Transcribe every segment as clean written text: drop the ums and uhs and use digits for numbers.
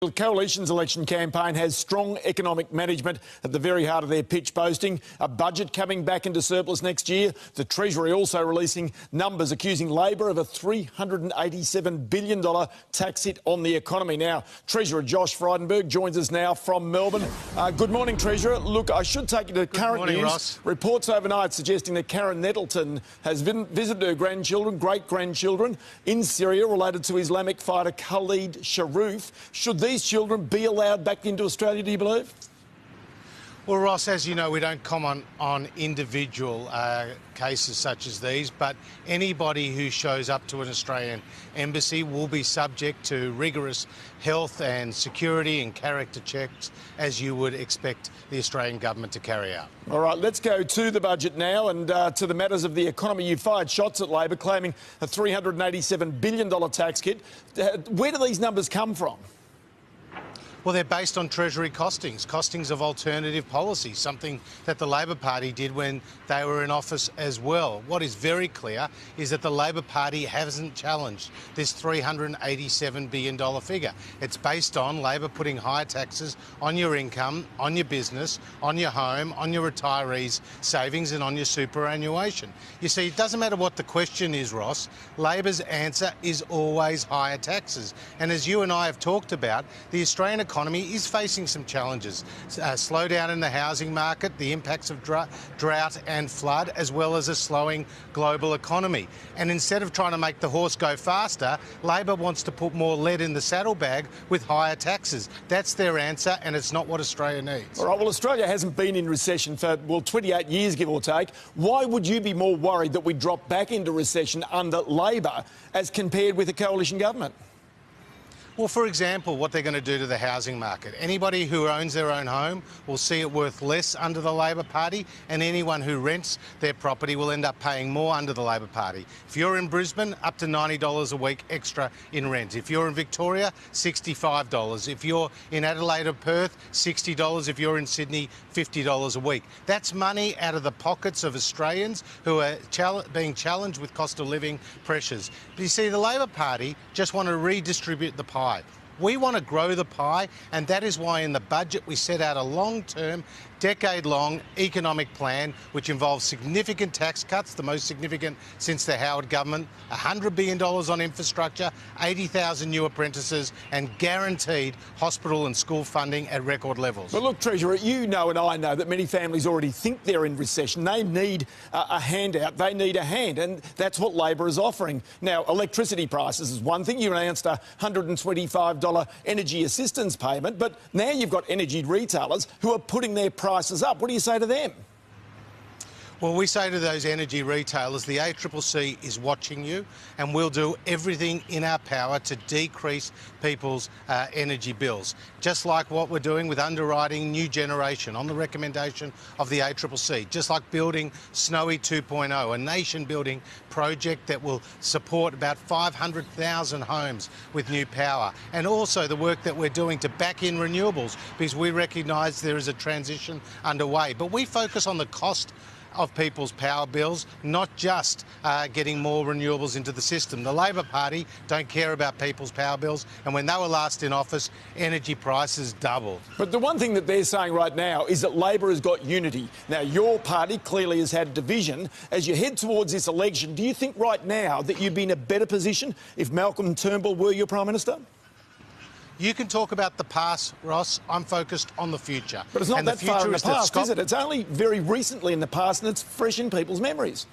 The Coalition's election campaign has strong economic management at the very heart of their pitch, boasting a budget coming back into surplus next year. The Treasury also releasing numbers accusing Labor of a $387 billion tax hit on the economy. Now, Treasurer Josh Frydenberg joins us now from Melbourne. Good morning, Treasurer. Look, I should take you to current news. Ross. Reports overnight suggesting that Karen Nettleton has visited her great-grandchildren in Syria related to Islamic fighter Khalid Sharif. Should these children be allowed back into Australia, do you believe? Well, Ross, as you know, we don't comment on individual cases such as these, but anybody who shows up to an Australian embassy will be subject to rigorous health and security and character checks, as you would expect the Australian government to carry out. All right, let's go to the budget now and to the matters of the economy. You fired shots at Labor, claiming a $387 billion tax hit. Where do these numbers come from? Well, they're based on Treasury costings of alternative policy, something that the Labor Party did when they were in office as well. What is very clear is that the Labor Party hasn't challenged this $387 billion figure. It's based on Labor putting higher taxes on your income, on your business, on your home, on your retirees' savings and on your superannuation. You see, it doesn't matter what the question is, Ross, Labor's answer is always higher taxes. And as you and I have talked about, the Australian economy is facing some challenges. Slowdown in the housing market, the impacts of drought and flood, as well as a slowing global economy. And instead of trying to make the horse go faster, Labor wants to put more lead in the saddlebag with higher taxes. That's their answer, and it's not what Australia needs. All right, well, Australia hasn't been in recession for, 28 years, give or take. Why would you be more worried that we drop back into recession under Labor as compared with a coalition government? Well, for example, what they're going to do to the housing market. Anybody who owns their own home will see it worth less under the Labor Party, and anyone who rents their property will end up paying more under the Labor Party. If you're in Brisbane, up to $90 a week extra in rent. If you're in Victoria, $65. If you're in Adelaide or Perth, $60. If you're in Sydney, $50 a week. That's money out of the pockets of Australians who are being challenged with cost of living pressures. But you see, the Labor Party just want to redistribute the pie. We want to grow the pie, and that is why in the budget we set out a long-term, decade-long economic plan which involves significant tax cuts, the most significant since the Howard government, $100 billion on infrastructure, 80,000 new apprentices, and guaranteed hospital and school funding at record levels. But look, Treasurer, you know and I know that many families already think they're in recession. They need a handout. They need a hand, and that's what Labor is offering. Now, electricity prices is one thing. You announced a $125 energy assistance payment, but now you've got energy retailers who are putting their prices up. What do you say to them? Well, we say to those energy retailers, the ACCC is watching you, and we'll do everything in our power to decrease people's energy bills. Just like what we're doing with underwriting new generation on the recommendation of the ACCC, just like building Snowy 2.0, a nation-building project that will support about 500,000 homes with new power, and also the work that we're doing to back in renewables, because we recognise there is a transition underway. But we focus on the cost of people's power bills, not just getting more renewables into the system. The Labor Party don't care about people's power bills, and when they were last in office, energy prices doubled. But the one thing that they're saying right now is that Labor has got unity. Now, your party clearly has had division. As you head towards this election, do you think right now that you'd be in a better position if Malcolm Turnbull were your Prime Minister? You can talk about the past, Ross. I'm focused on the future. But it's not that far in the past, is it? It's only very recently in the past, and it's fresh in people's memories.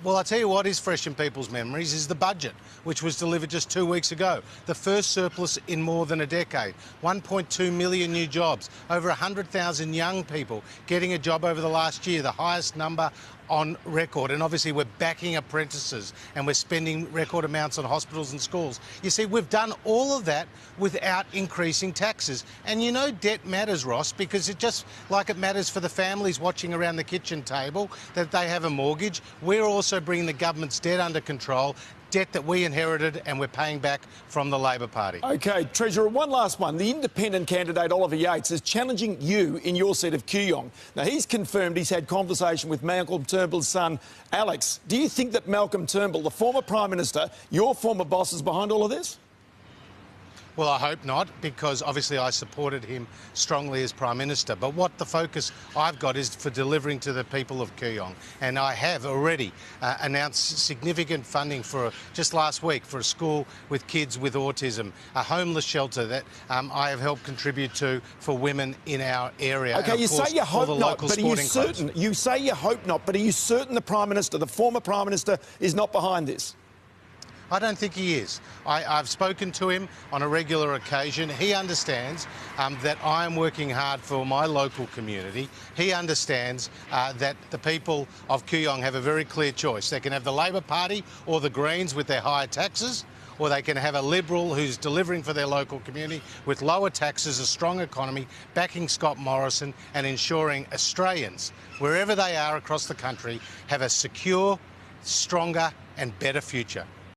Well, I'll tell you what is fresh in people's memories is the budget, which was delivered just 2 weeks ago. The first surplus in more than a decade. 1.2 million new jobs. Over 100,000 young people getting a job over the last year, the highest number on record. And obviously we're backing apprentices and we're spending record amounts on hospitals and schools. You see, we've done all of that without increasing taxes. And you know debt matters, Ross, because it just like it matters for the families watching around the kitchen table that they have a mortgage. We're also bringing the government's debt under control, debt that we inherited and we're paying back from the Labor Party. OK, Treasurer, one last one. The independent candidate Oliver Yates is challenging you in your seat of Kooyong. Now, he's confirmed he's had conversation with Malcolm Turnbull's son, Alex. Do you think that Malcolm Turnbull, the former Prime Minister, your former boss, is behind all of this? Well, I hope not, because obviously I supported him strongly as Prime Minister. But what the focus I've got is for delivering to the people of Kooyong. And I have already announced significant funding for, just last week, for a school with kids with autism, a homeless shelter that I have helped contribute to for women in our area. OK, you say you hope not, but are you certain? You say you hope not, but are you certain the Prime Minister, the former Prime Minister, is not behind this? I don't think he is. I've spoken to him on a regular occasion. He understands that I am working hard for my local community. He understands that the people of Kooyong have a very clear choice. They can have the Labor Party or the Greens with their higher taxes, or they can have a Liberal who's delivering for their local community with lower taxes, a strong economy, backing Scott Morrison and ensuring Australians, wherever they are across the country, have a secure, stronger and better future.